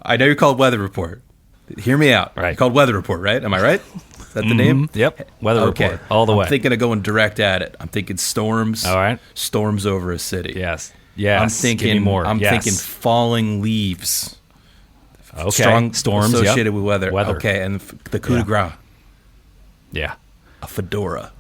I know you're called Weather Report. Hear me out. Right. You're called Weather Report, right? Am I right? Is that the name? Yep. Weather Report. All the way. I'm thinking of going direct at it. I'm thinking storms. All right. Storms over a city. Yes. I'm thinking Give me more. I'm thinking falling leaves. Okay. Strong storms associated with weather. Weather. Okay, and the coup de grace. Yeah. A fedora.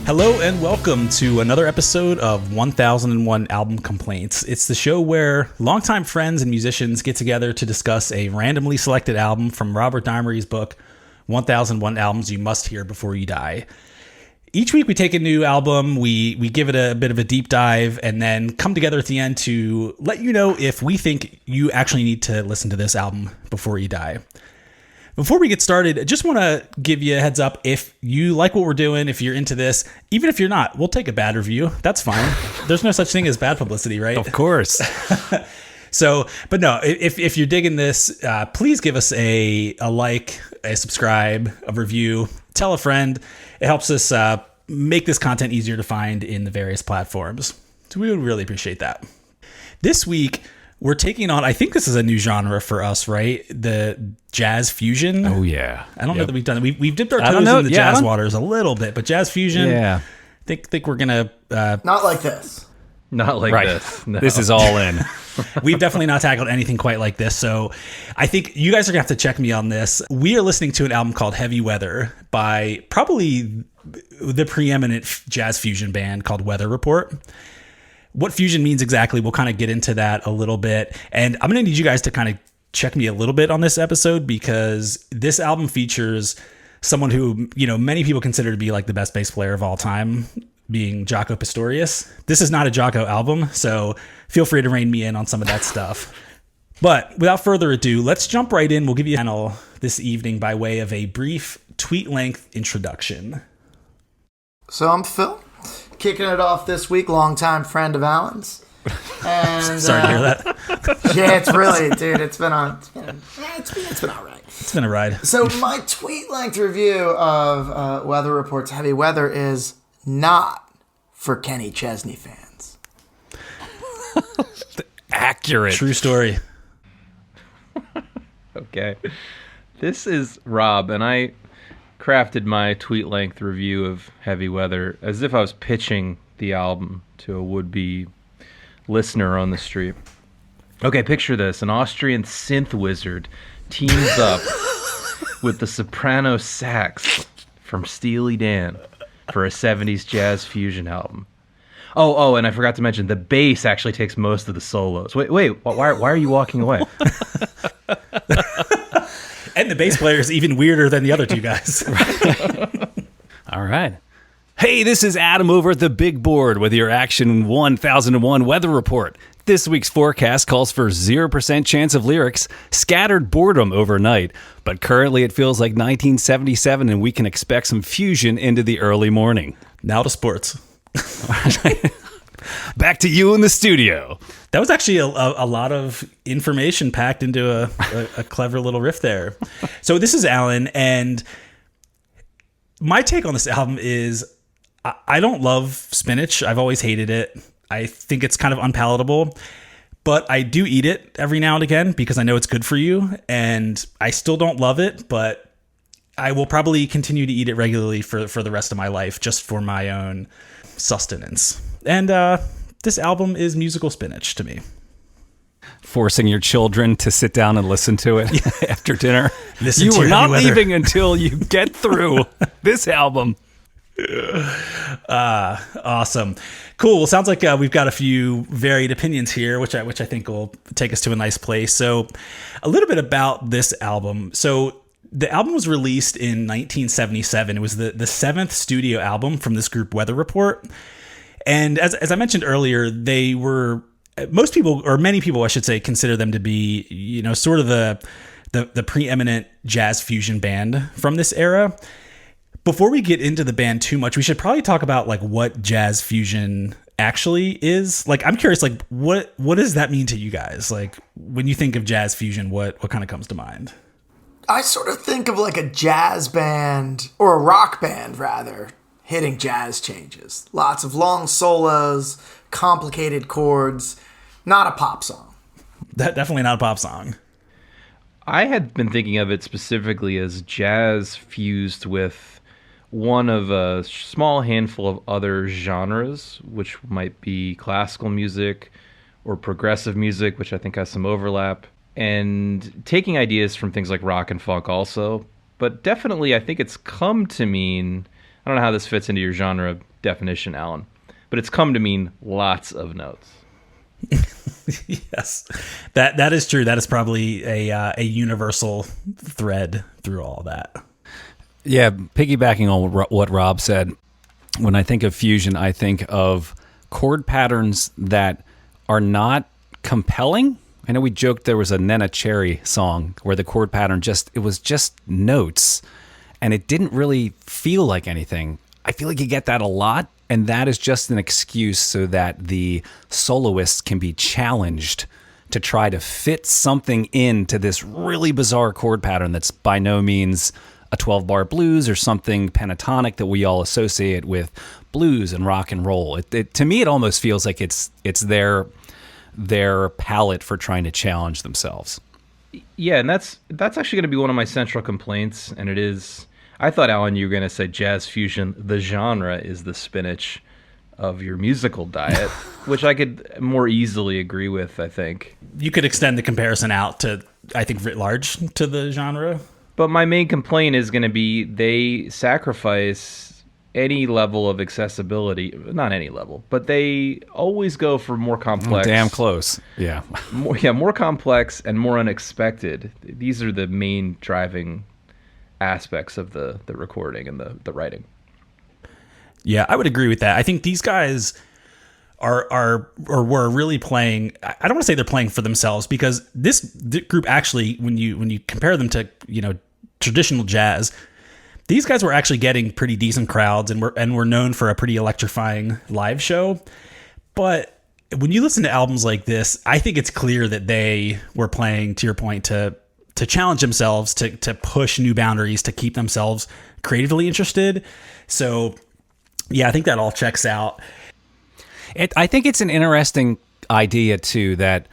Hello and welcome to another episode of 1001 Album Complaints. It's the show where longtime friends and musicians get together to discuss a randomly selected album from Robert Dimery's book, 1001 Albums You Must Hear Before You Die. Each week we take a new album, we give it a bit of a deep dive, and then come together at the end to let you know if we think you actually need to listen to this album before you die. Before we get started, I just want to give you a heads up. If you like what we're doing, if you're into this, even if you're not, we'll take a bad review. That's fine. There's no such thing as bad publicity, right? Of course. But no, if you're digging this, please give us a like, a subscribe, a review. Tell a friend. It helps us make this content easier to find in the various platforms. So we would really appreciate that. This week, we're taking on, I think this is a new genre for us, right? The jazz fusion. Oh, yeah. I don't know that we've done it. We've dipped our toes in the jazz waters a little bit, but jazz fusion, Yeah. think we're going to... Not like this. Not like this. No. This is all in. We've definitely not tackled anything quite like this, so I think you guys are going to have to check me on this. We are listening to an album called Heavy Weather by probably the preeminent jazz fusion band called Weather Report. What fusion means exactly, we'll kind of get into that a little bit. And I'm going to need you guys to kind of check me a little bit on this episode because this album features someone who, many people consider to be like the best bass player of all time, being Jaco Pastorius. This is not a Jaco album, so feel free to rein me in on some of that stuff. But without further ado, let's jump right in. We'll give you a panel this evening by way of a brief tweet-length introduction. So I'm Phil, kicking it off this week, longtime friend of Alan's. And, Sorry to hear that. Yeah, it's really, dude, it's been all right. It's been a ride. So my tweet-length review of Weather Report's Heavy Weather is not for Kenny Chesney fans. Accurate. True story. Okay. This is Rob, and I crafted my tweet-length review of Heavy Weather as if I was pitching the album to a would-be listener on the street. Okay, picture this. An Austrian synth wizard teams up with the soprano sax from Steely Dan for a 70s jazz fusion album. Oh, and I forgot to mention, the bass actually takes most of the solos. Wait, why are you walking away? And the bass player is even weirder than the other two guys. All right. Hey, this is Adam over at the big board with your Action 1001 Weather Report. This week's forecast calls for 0% chance of lyrics, scattered boredom overnight, but currently it feels like 1977 and we can expect some fusion into the early morning. Now to sports. Back to you in the studio. That was actually a lot of information packed into a clever little riff there. So this is Alan, and my take on this album is I don't love spinach. I've always hated it. I think it's kind of unpalatable, but I do eat it every now and again because I know it's good for you, and I still don't love it, but I will probably continue to eat it regularly for the rest of my life just for my own sustenance. And this album is musical spinach to me. Forcing your children to sit down and listen to it after dinner. Listen you to are not Weather. leaving until you get through this album. Awesome. Cool. Well, sounds like we've got a few varied opinions here, which I think will take us to a nice place. So a little bit about this album. So the album was released in 1977. It was the seventh studio album from this group, Weather Report. And as I mentioned earlier, they were, most people, or many people, I should say, consider them to be, sort of the preeminent jazz fusion band from this era. Before we get into the band too much, we should probably talk about like what jazz fusion actually is? Like, I'm curious, like, what does that mean to you guys? Like, when you think of jazz fusion, what kind of comes to mind? I sort of think of like a jazz band, or a rock band rather, hitting jazz changes. Lots of long solos, complicated chords, not a pop song. Definitely not a pop song. I had been thinking of it specifically as jazz fused with one of a small handful of other genres, which might be classical music or progressive music, which I think has some overlap, and taking ideas from things like rock and funk also. But definitely, I think it's come to mean, I don't know how this fits into your genre definition, Alan, but it's come to mean lots of notes. Yes, that is true. That is probably a universal thread through all that. Yeah, piggybacking on what Rob said, when I think of fusion, I think of chord patterns that are not compelling. I know we joked there was a Nena Cherry song where the chord pattern it was just notes, and it didn't really feel like anything. I feel like you get that a lot. And that is just an excuse so that the soloists can be challenged to try to fit something into this really bizarre chord pattern that's by no means a 12-bar blues or something pentatonic that we all associate with blues and rock and roll. To me, it almost feels like it's their palette for trying to challenge themselves. Yeah, and that's actually going to be one of my central complaints, and it is... I thought, Alan, you were going to say jazz fusion, the genre, is the spinach of your musical diet, which I could more easily agree with, I think. You could extend the comparison out to, I think, writ large to the genre. But my main complaint is going to be they sacrifice any level of accessibility. Not any level, but they always go for more complex. Damn close. Yeah. More complex and more unexpected. These are the main driving aspects of the recording and the writing. Yeah, I would agree with that. I think these guys were really playing. I don't want to say they're playing for themselves, because this group actually, when you compare them to traditional jazz, these guys were actually getting pretty decent crowds and were known for a pretty electrifying live show. But when you listen to albums like this, I think it's clear that they were playing, to your point, to challenge themselves, to push new boundaries, to keep themselves creatively interested. So, yeah, I think that all checks out. I think it's an interesting idea, too, that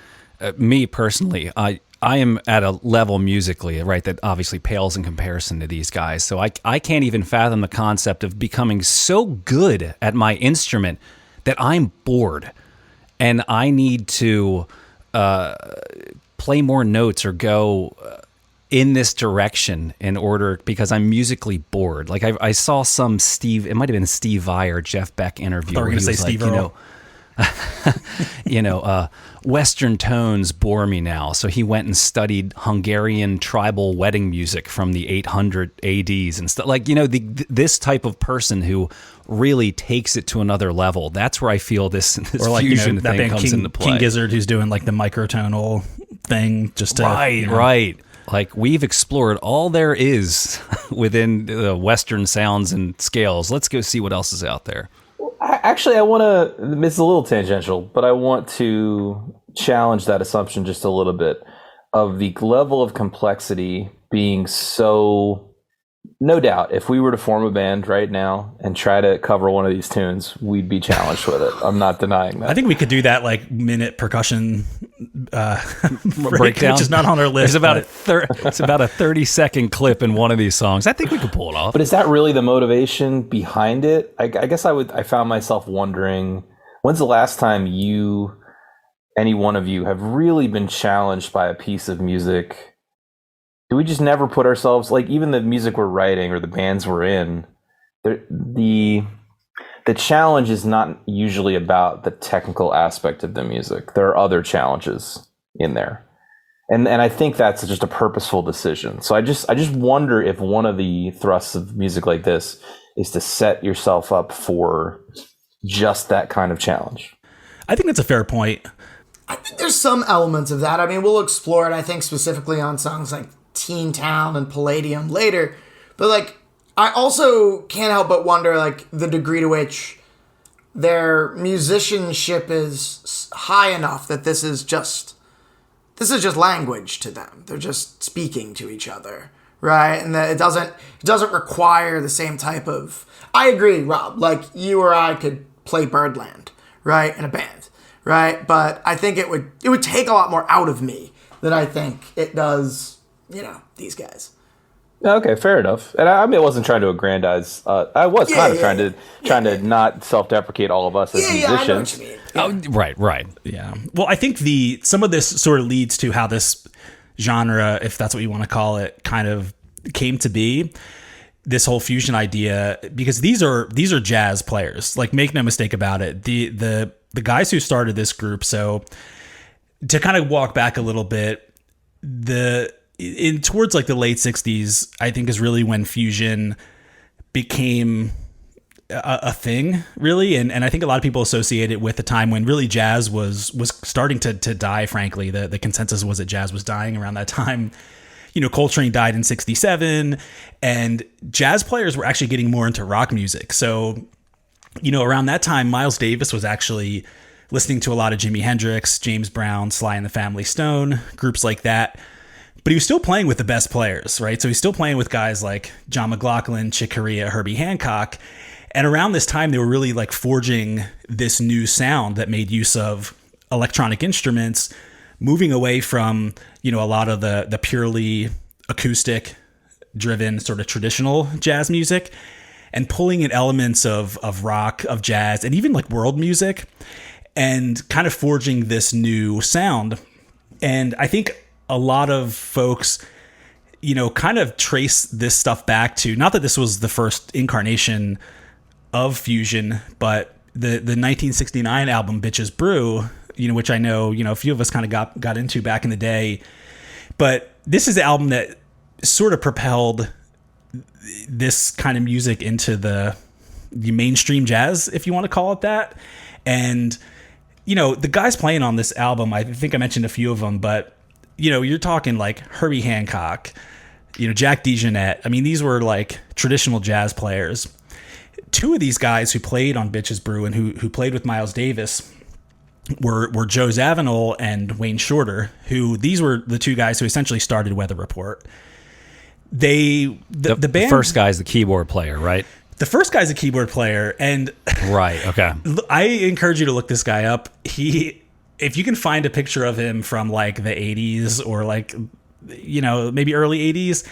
me personally, I am at a level musically, right, that obviously pales in comparison to these guys. So I can't even fathom the concept of becoming so good at my instrument that I'm bored and I need to play more notes or go in this direction in order, because I'm musically bored. Like I saw some it might have been Steve Vai or Jeff Beck interview. I thought you were going to say Steve Earle. Western tones bore me now. So he went and studied Hungarian tribal wedding music from the 800 ADs and stuff. Like, this type of person who really takes it to another level. That's where I feel this or like, fusion that thing band comes into play. King Gizzard, who's doing like the microtonal thing, just to right. Like, we've explored all there is within the Western sounds and scales. Let's go see what else is out there. Actually, I want to, it's a little tangential, but I want to challenge that assumption just a little bit of the level of complexity being so, no doubt, if we were to form a band right now and try to cover one of these tunes, we'd be challenged with it. I'm not denying that. I think we could do that like minute percussion breakdown, which is not on our list. It's about a 30-second clip in one of these songs. I think we could pull it off. But is that really the motivation behind it? I guess I found myself wondering, when's the last time any one of you have really been challenged by a piece of music? Do we just never put ourselves, like, even the music we're writing or the bands we're in, the challenge is not usually about the technical aspect of the music. There are other challenges in there. And I think that's just a purposeful decision. So I just wonder if one of the thrusts of music like this is to set yourself up for just that kind of challenge. I think that's a fair point. I think there's some elements of that. I mean, we'll explore it, I think, specifically on songs like Teen Town and Palladium later. But, like, I also can't help but wonder, like, the degree to which their musicianship is high enough that this is just language to them. They're just speaking to each other, right? And that it doesn't require the same type of. I agree, Rob. Like you or I could play Birdland, right, in a band, right? But I think it would take a lot more out of me than I think it does. These guys. Okay, fair enough. And I mean, I wasn't trying to aggrandize. I was trying to not self-deprecate all of us as musicians. I know what you mean. Oh, right. Yeah. Well, I think some of this sort of leads to how this genre, if that's what you want to call it, kind of came to be. This whole fusion idea, because these are jazz players. Like, make no mistake about it. The guys who started this group. So to kind of walk back a little bit, towards like the late 60s, I think is really when fusion became a thing, really. And I think a lot of people associate it with the time when really jazz was starting to die, frankly. The consensus was that jazz was dying around that time. Coltrane died in 67, and jazz players were actually getting more into rock music. So, around that time, Miles Davis was actually listening to a lot of Jimi Hendrix, James Brown, Sly and the Family Stone, groups like that. But he was still playing with the best players, right? So he's still playing with guys like John McLaughlin, Chick Corea, Herbie Hancock. And around this time, they were really like forging this new sound that made use of electronic instruments, moving away from, a lot of the purely acoustic driven sort of traditional jazz music, and pulling in elements of rock, of jazz, and even like world music, and kind of forging this new sound. And I think a lot of folks, kind of trace this stuff back to, not that this was the first incarnation of fusion, but the 1969 album Bitches Brew, which I know, a few of us kind of got into back in the day. But this is the album that sort of propelled this kind of music into the mainstream jazz, if you want to call it that. And, the guys playing on this album, I think I mentioned a few of them, but you're talking like Herbie Hancock, Jack DeJohnette. I mean, these were like traditional jazz players. Two of these guys who played on Bitches Brew and who played with Miles Davis were Joe Zawinul and Wayne Shorter, these were the two guys who essentially started Weather Report. The band, the first guy's the keyboard player, right? The first guy's a keyboard player, and right, okay. I encourage you to look this guy up. If you can find a picture of him from like the 80s or like, maybe early 80s,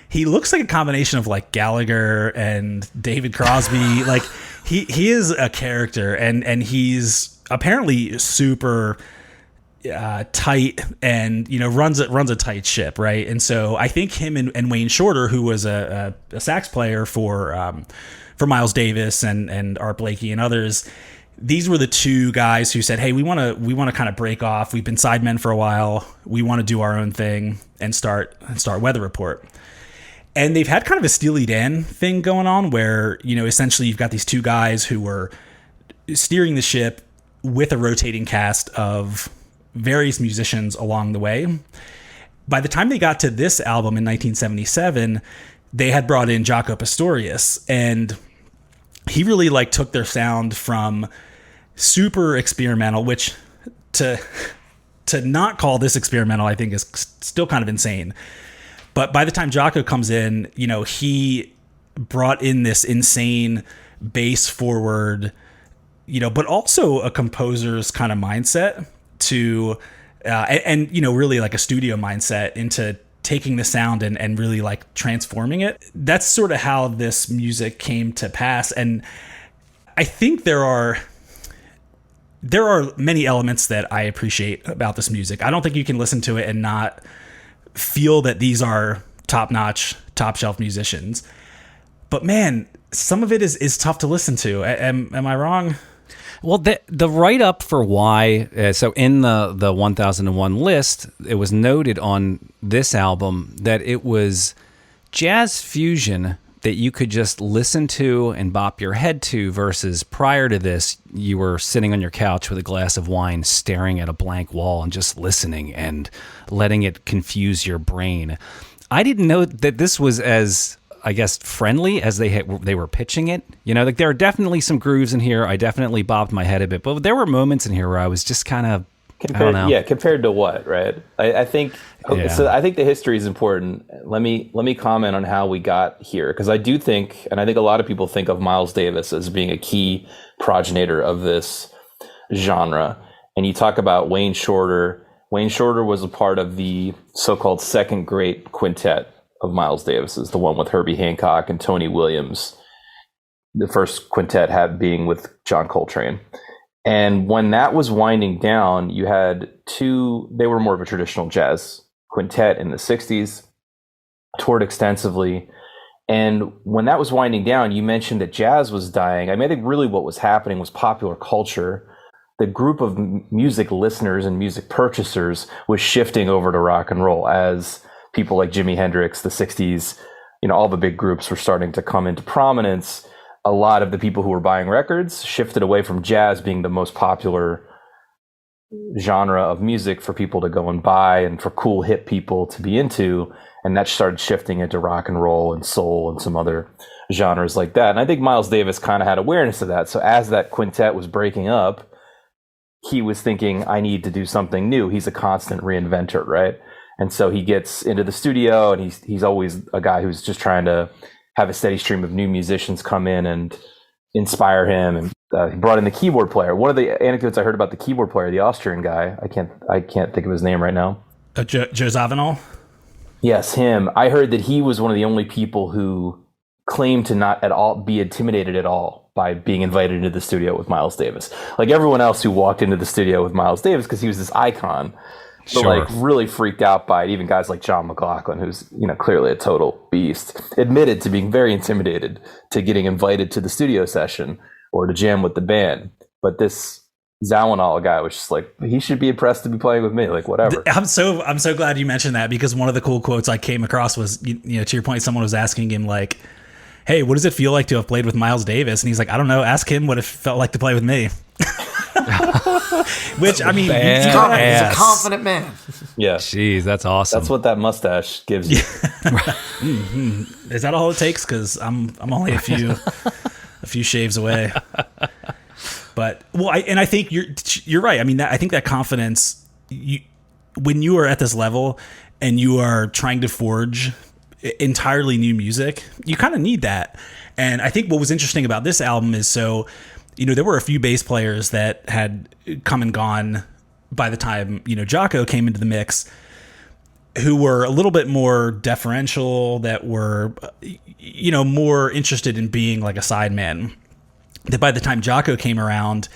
he looks like a combination of like Gallagher and David Crosby. Like he is a character, and he's apparently super tight and, runs a tight ship. Right. And so I think him and Wayne Shorter, who was a sax player for Miles Davis and Art Blakey and others, these were the two guys who said, hey, we want to kind of break off. We've been sidemen for a while. We want to do our own thing and start Weather Report. And they've had kind of a Steely Dan thing going on where, essentially you've got these two guys who were steering the ship with a rotating cast of various musicians along the way. By the time they got to this album in 1977, they had brought in Jaco Pastorius, and he really like took their sound from super experimental, which to not call this experimental, I think is still kind of insane. But by the time Jaco comes in, he brought in this insane bass forward, but also a composer's kind of mindset to, and really like a studio mindset into taking the sound and really like transforming it. That's sort of how this music came to pass. And I think there are many elements that I appreciate about this music. I don't think you can listen to it and not feel that these are top-notch, top-shelf musicians. But man, some of it is tough to listen to. Am I wrong? Well, the write-up for why, so in the 1001 list, it was noted on this album that it was jazz fusion that you could just listen to and bop your head to, versus prior to this, you were sitting on your couch with a glass of wine, staring at a blank wall and just listening and letting it confuse your brain. I didn't know that this was as I guess, friendly as they were pitching it. You know, like there are definitely some grooves in here. I definitely bobbed my head a bit, but there were moments in here where I was just kind of, I don't know. Yeah, compared to what, right? I think so. I think the history is important. Let me comment on how we got here, because I do think, and I think a lot of people think of Miles Davis as being a key progenitor of this genre. And you talk about Wayne Shorter. Wayne Shorter was a part of the so-called second great quintet of Miles Davis's, the one with Herbie Hancock and Tony Williams. The first quintet being with John Coltrane. And when that was winding down, you had they were more of a traditional jazz quintet in the 60s, toured extensively. And when that was winding down, you mentioned that jazz was dying. I mean, I think really what was happening was popular culture. The group of music listeners and music purchasers was shifting over to rock and roll as people like Jimi Hendrix, the 60s, all the big groups were starting to come into prominence. A lot of the people who were buying records shifted away from jazz being the most popular genre of music for people to go and buy and for cool hip people to be into. And that started shifting into rock and roll and soul and some other genres like that. And I think Miles Davis kind of had awareness of that. So as that quintet was breaking up, he was thinking, I need to do something new. He's a constant reinventor, right? And so he gets into the studio, and he's always a guy who's just trying to have a steady stream of new musicians come in and inspire him. And he brought in the keyboard player. One of the anecdotes I heard about the keyboard player, the Austrian guy, I can't think of his name right now. Joe Zawinul? Yes, him. I heard that he was one of the only people who claimed to not at all be intimidated at all by being invited into the studio with Miles Davis. Like everyone else who walked into the studio with Miles Davis, because he was this icon, but like really freaked out by it. Even guys like John McLaughlin, who's clearly a total beast, admitted to being very intimidated to getting invited to the studio session or to jam with the band. But this Zawinul guy was just like, he should be impressed to be playing with me, like whatever. I'm so glad you mentioned that, because one of the cool quotes I came across was, to your point, someone was asking him like, hey, what does it feel like to have played with Miles Davis? And he's like, I don't know, ask him what it felt like to play with me. Which, I mean, he's a confident man. Yeah. Jeez, that's awesome. That's what that mustache gives you. Is that all it takes? Because I'm only a few shaves away. But I think you're right. I mean, I think that confidence, when you are at this level and you are trying to forge entirely new music, you kind of need that. And I think what was interesting about this album is, there were a few bass players that had come and gone by the time, Jaco came into the mix, who were a little bit more deferential, that were, more interested in being like a sideman. That by the time Jaco came around,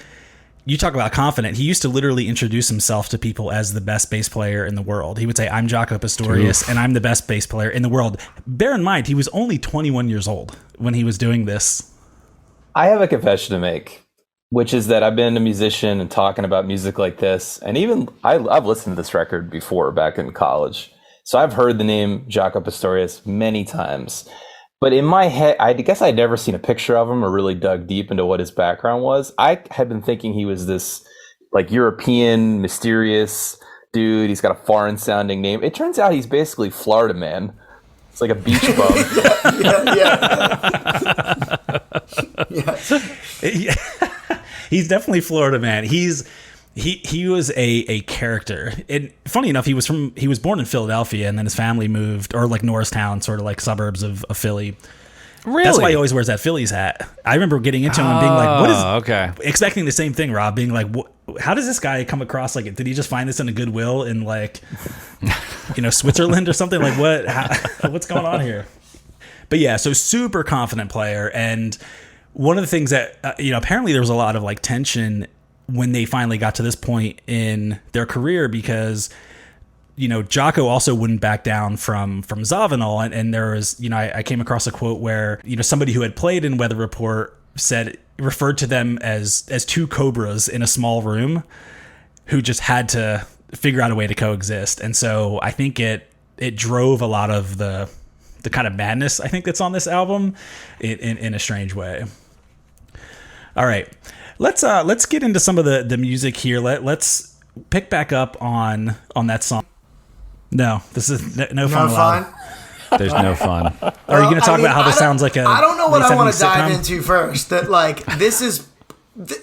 you talk about confident. He used to literally introduce himself to people as the best bass player in the world. He would say, I'm Jaco Pastorius, and I'm the best bass player in the world. Bear in mind, he was only 21 years old when he was doing this. I have a confession to make, which is that I've been a musician and talking about music like this. And even I've listened to this record before back in college. So I've heard the name Jaco Pastorius many times. But in my head, I guess I'd never seen a picture of him or really dug deep into what his background was. I had been thinking he was this like European, mysterious dude. He's got a foreign sounding name. It turns out he's basically Florida man. It's like a beach bum. Yeah. He's definitely Florida man. He was a character. And funny enough, he was born in Philadelphia, and then his family moved, or like Norristown, sort of like suburbs of Philly. Really? That's why he always wears that Phillies hat. I remember getting into him and being like, what is, okay. Expecting the same thing, Rob, being like, how does this guy come across? Like, did he just find this in a Goodwill in like, Switzerland or something? Like what's going on here? But yeah, so super confident player. And one of the things that, apparently there was a lot of like tension when they finally got to this point in their career, because Jaco also wouldn't back down from Zawinul, and there was I came across a quote where somebody who had played in Weather Report referred to them as two cobras in a small room who just had to figure out a way to coexist. And so I think it drove a lot of the kind of madness I think that's on this album in a strange way. All right. Let's get into some of the music here. Let's pick back up on that song. No, this is no fun allowed. There's no fun. Are you going to talk about how this sounds like a? I don't know what I want to dive sitcom? into first. That like this is.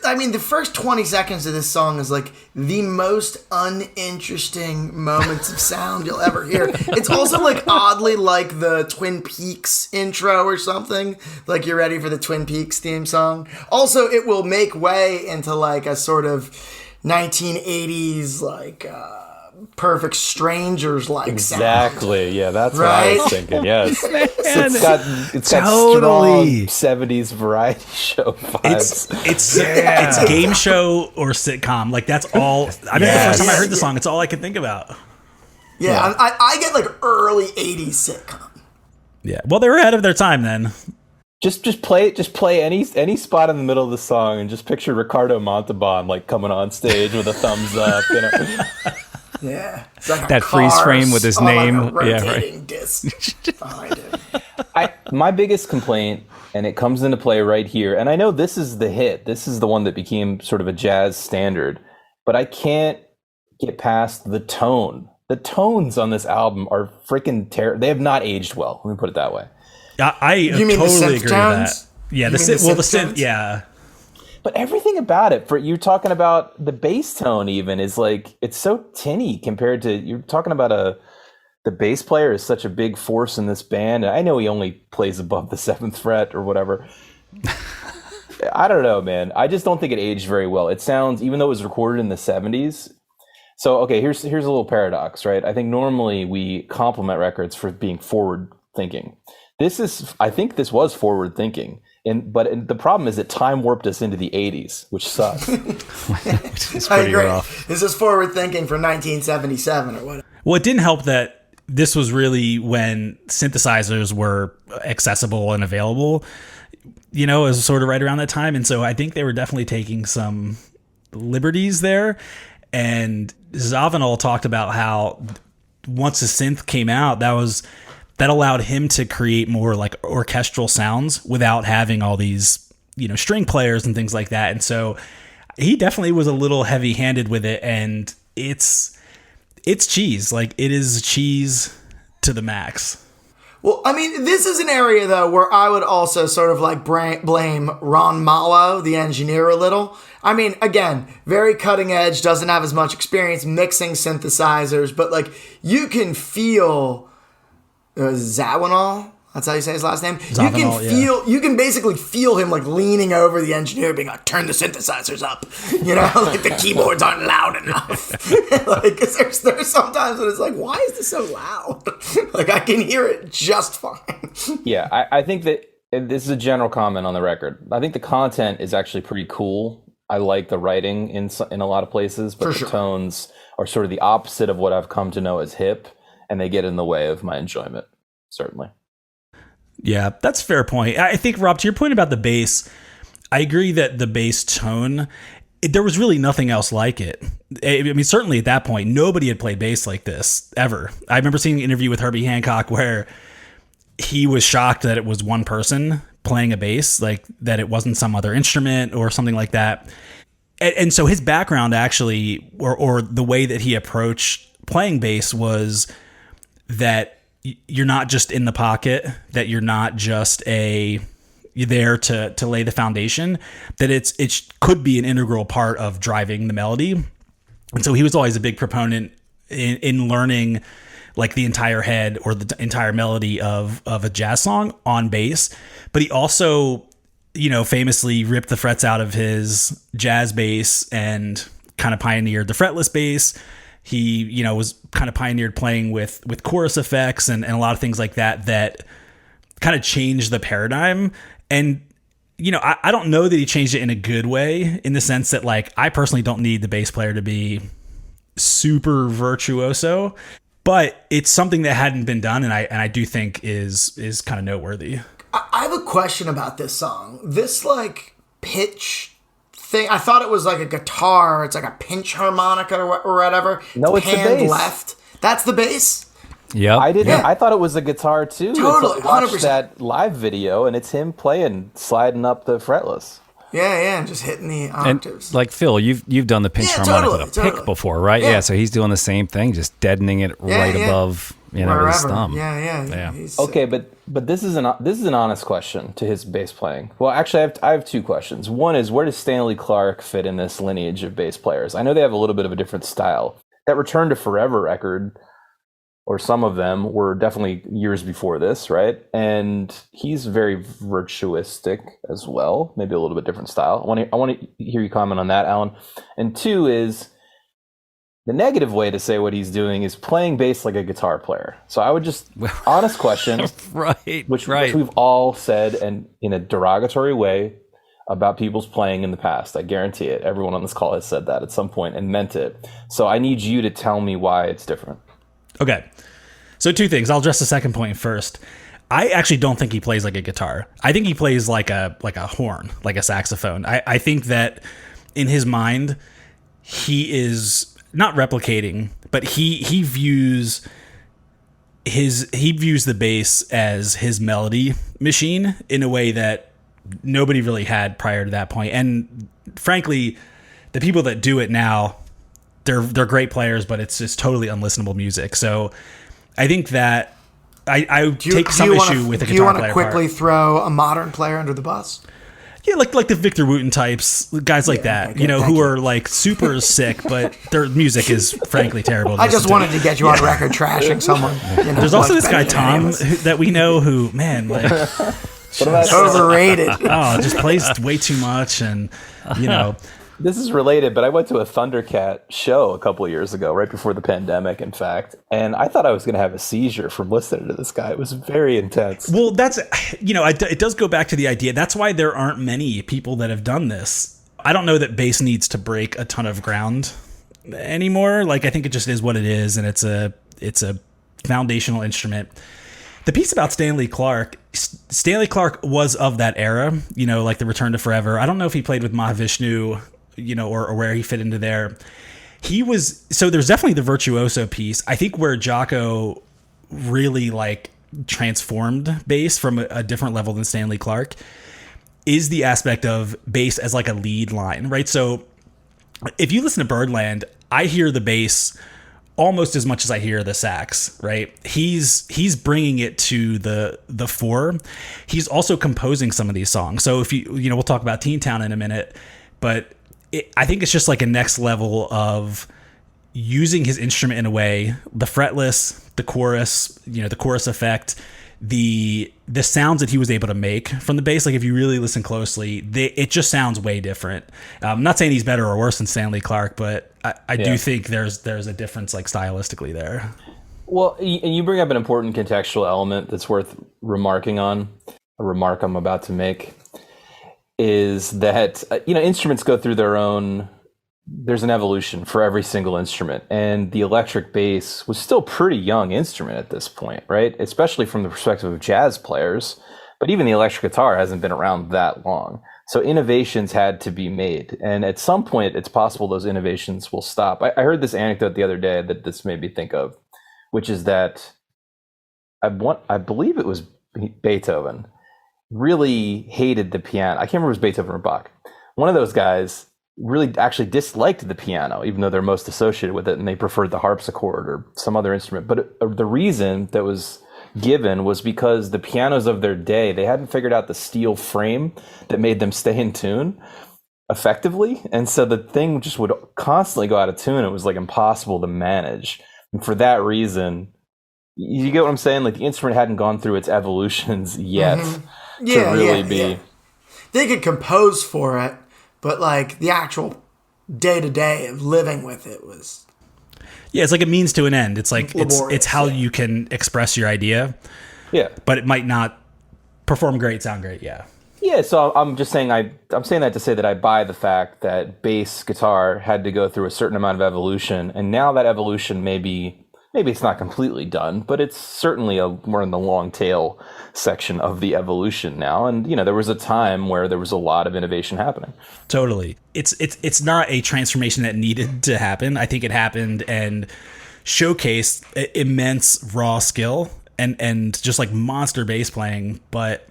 I mean, the first 20 seconds of this song is like the most uninteresting moments of sound you'll ever hear. It's also like oddly like the Twin Peaks intro or something. Like you're ready for the Twin Peaks theme song. Also, it will make way into like a sort of 1980s like Perfect Strangers like sound. Exactly. Yeah, that's what I was thinking. Yes. It's got Totally. strong 70s variety show vibes. It's game show or sitcom. Like that's all. I mean, the first time I heard the song, it's all I could think about. Yeah, I get like early 80s sitcom. Yeah. Well, they were ahead of their time then. Just play any spot in the middle of the song and just picture Ricardo Montalban like coming on stage with a thumbs up. You know? Yeah, it's like That freeze frame with his name. Like a Yeah, rotating disc behind him. My biggest complaint, and it comes into play right here, and I know this is the hit. This is the one that became sort of a jazz standard, but I can't get past the tone. The tones on this album are freaking terrible. They have not aged well. Let me put it that way. I You mean the totally synth agree tones? with that. Yeah, You the mean synth. the Well, the synth synth. tones? Yeah. But everything about it, you're talking about the bass tone even, is like, it's so tinny compared to, you're talking about the bass player is such a big force in this band. And I know he only plays above the 7th fret or whatever. I don't know, man. I just don't think it aged very well. It sounds, even though it was recorded in the 70s. So, okay, here's a little paradox, right? I think normally we compliment records for being forward thinking. I think this was forward thinking. But the problem is that time warped us into the 80s, which sucks. It's I pretty agree. rough. This is forward thinking for 1977 or whatever. Well, it didn't help that this was really when synthesizers were accessible and available. You know, it was sort of right around that time, and so I think they were definitely taking some liberties there. And Zavanol talked about how once the synth came out, that allowed him to create more like orchestral sounds without having all these, string players and things like that. And so he definitely was a little heavy handed with it. And it's cheese. Like it is cheese to the max. Well, I mean, this is an area, though, where I would also sort of like blame Ron Malo, the engineer, a little. I mean, again, very cutting edge, doesn't have as much experience mixing synthesizers, but like you can feel Zawinul, that's how you say his last name. Zavanol, You can basically feel him like leaning over the engineer, being like, "Turn the synthesizers up," like the keyboards aren't loud enough. Like, 'cause there's sometimes when it's like, why is this so loud? Like, I can hear it just fine. Yeah, I think that, and this is a general comment on the record, I think the content is actually pretty cool. I like the writing in a lot of places, but the tones are sort of the opposite of what I've come to know as hip. And they get in the way of my enjoyment, certainly. Yeah, that's a fair point. I think, Rob, to your point about the bass, I agree that the bass tone, there was really nothing else like it. I mean, certainly at that point, nobody had played bass like this, ever. I remember seeing an interview with Herbie Hancock where he was shocked that it was one person playing a bass, like that it wasn't some other instrument or something like that. And so his background actually, or the way that he approached playing bass was that you're not just in the pocket, that you're not just you're there to lay the foundation, that it could be an integral part of driving the melody. And so he was always a big proponent in learning like the entire head or the entire melody of a jazz song on bass. But he also, famously ripped the frets out of his jazz bass and kind of pioneered the fretless bass. He, was kind of pioneered playing with chorus effects and a lot of things like that kind of changed the paradigm. And, I don't know that he changed it in a good way, in the sense that, like, I personally don't need the bass player to be super virtuoso, but it's something that hadn't been done. And I do think is kind of noteworthy. I have a question about this song. This like pitch thing, I thought it was like a guitar. It's like a pinch harmonica or whatever. No, it's the bass. Left. That's the bass. Yep. I didn't. Yeah. I thought it was a guitar too. Totally, Watch 100%. that live video, and it's him playing, sliding up the fretless. Yeah, and just hitting the And octaves. like Phil, you've done the pinch Yeah, harmonica totally, with a pick totally. before, right? Yeah. Yeah. So he's doing the same thing, just deadening it right yeah. above His wherever. thumb. Yeah. He's, Okay, but this is an honest question to his bass playing. Well, actually, I have two questions. One is, where does Stanley Clarke fit in this lineage of bass players? I know they have a little bit of a different style. That Return to Forever record, or some of them, were definitely years before this, right? And he's very virtuistic as well, maybe a little bit different style. I want to hear you comment on that, Alan. And two is, the negative way to say what he's doing is playing bass like a guitar player. So I would just, honest question, which we've all said, and in a derogatory way, about people's playing in the past. I guarantee it. Everyone on this call has said that at some point and meant it. So I need you to tell me why it's different. Okay. So two things. I'll address the second point first. I actually don't think he plays like a guitar. I think he plays like a horn, like a saxophone. I think that in his mind, he is not replicating, but he views the bass as his melody machine in a way that nobody really had prior to that point. And frankly, the people that do it now, they're great players, but it's just totally unlistenable music. So I think that I take some issue with the guitar player. Do you want to quickly throw a modern player under the bus? Yeah, like the Victor Wooten types, guys like that, who are like super sick, but their music is frankly terrible. I just wanted to get you on record trashing someone. There's also this guy Tom that we know who, man, like overrated. Just plays way too much, and This is related, but I went to a Thundercat show a couple of years ago, right before the pandemic, in fact, and I thought I was going to have a seizure from listening to this guy. It was very intense. Well, that's, it does go back to the idea. That's why there aren't many people that have done this. I don't know that bass needs to break a ton of ground anymore. Like, I think it just is what it is, and it's a foundational instrument. The piece about Stanley Clarke was of that era, like the Return to Forever. I don't know if he played with Mahavishnu, or where he fit into there. So there's definitely the virtuoso piece. I think where Jaco really like transformed bass from a different level than Stanley Clarke is the aspect of bass as like a lead line, right? So if you listen to Birdland, I hear the bass almost as much as I hear the sax, right? He's bringing it to the fore. He's also composing some of these songs. So if we'll talk about Teen Town in a minute, but I think it's just like a next level of using his instrument in a way, the fretless, the chorus, the chorus effect, the sounds that he was able to make from the bass. Like if you really listen closely, it just sounds way different. I'm not saying he's better or worse than Stanley Clarke, but I do think there's a difference like stylistically there. Well, and you bring up an important contextual element that's worth remarking on. A remark I'm about to make is that instruments go through there's an evolution for every single instrument, and the electric bass was still a pretty young instrument at this point, right? Especially from the perspective of jazz players, but even the electric guitar hasn't been around that long. So innovations had to be made, and at some point it's possible those innovations will stop. I heard this anecdote the other day that this made me think of, which is that I believe it was Beethoven really hated the piano. I can't remember if it was Beethoven or Bach. One of those guys really actually disliked the piano, even though they're most associated with it, and they preferred the harpsichord or some other instrument. But the reason that was given was because the pianos of their day, they hadn't figured out the steel frame that made them stay in tune effectively. And so the thing just would constantly go out of tune. It was like impossible to manage. And for that reason, you get what I'm saying? Like the instrument hadn't gone through its evolutions yet. Mm-hmm. They could compose for it, but like the actual day-to-day of living with it was it's like a means to an end. It's like laborious, it's how you can express your idea, but it might not perform great, sound great. So I'm just saying I'm saying that to say that I buy the fact that bass guitar had to go through a certain amount of evolution, and now that evolution maybe it's not completely done, but it's certainly we're in the long tail section of the evolution now. And, there was a time where there was a lot of innovation happening. Totally. It's not a transformation that needed to happen. I think it happened and showcased immense raw skill and just like monster bass playing. But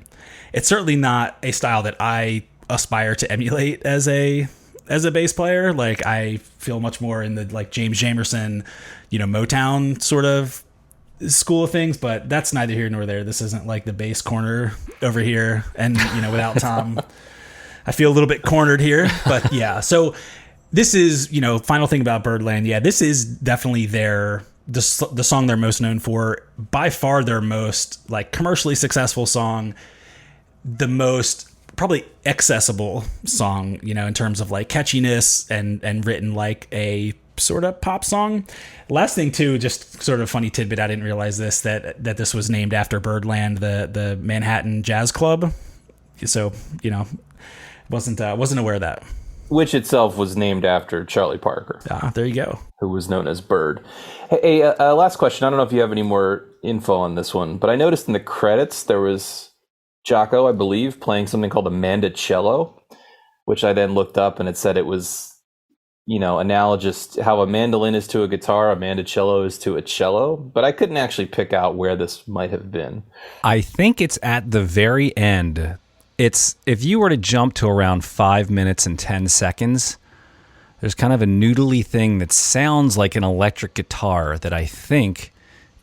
it's certainly not a style that I aspire to emulate as a bass player. Like I feel much more in the like James Jamerson, Motown sort of school of things, but that's neither here nor there. This isn't like the bass corner over here. And, without Tom, I feel a little bit cornered here. But yeah, so this is, final thing about Birdland. Yeah, this is definitely the song they're most known for. By far their most like commercially successful song, the most probably accessible song, in terms of like catchiness and written like a sort of pop song. Last thing too, just sort of funny tidbit, I didn't realize this, that this was named after Birdland, the Manhattan Jazz Club. So, wasn't aware of that. Which itself was named after Charlie Parker. There you go. Who was known as Bird. Hey, last question. I don't know if you have any more info on this one, but I noticed in the credits there was Jocko, I believe, playing something called a mandocello, which I then looked up and it said it was, analogous how a mandolin is to a guitar, a mandocello is to a cello, but I couldn't actually pick out where this might have been. I think it's at the very end. It's, if you were to jump to around 5 minutes and 10 seconds, there's kind of a noodly thing that sounds like an electric guitar that I think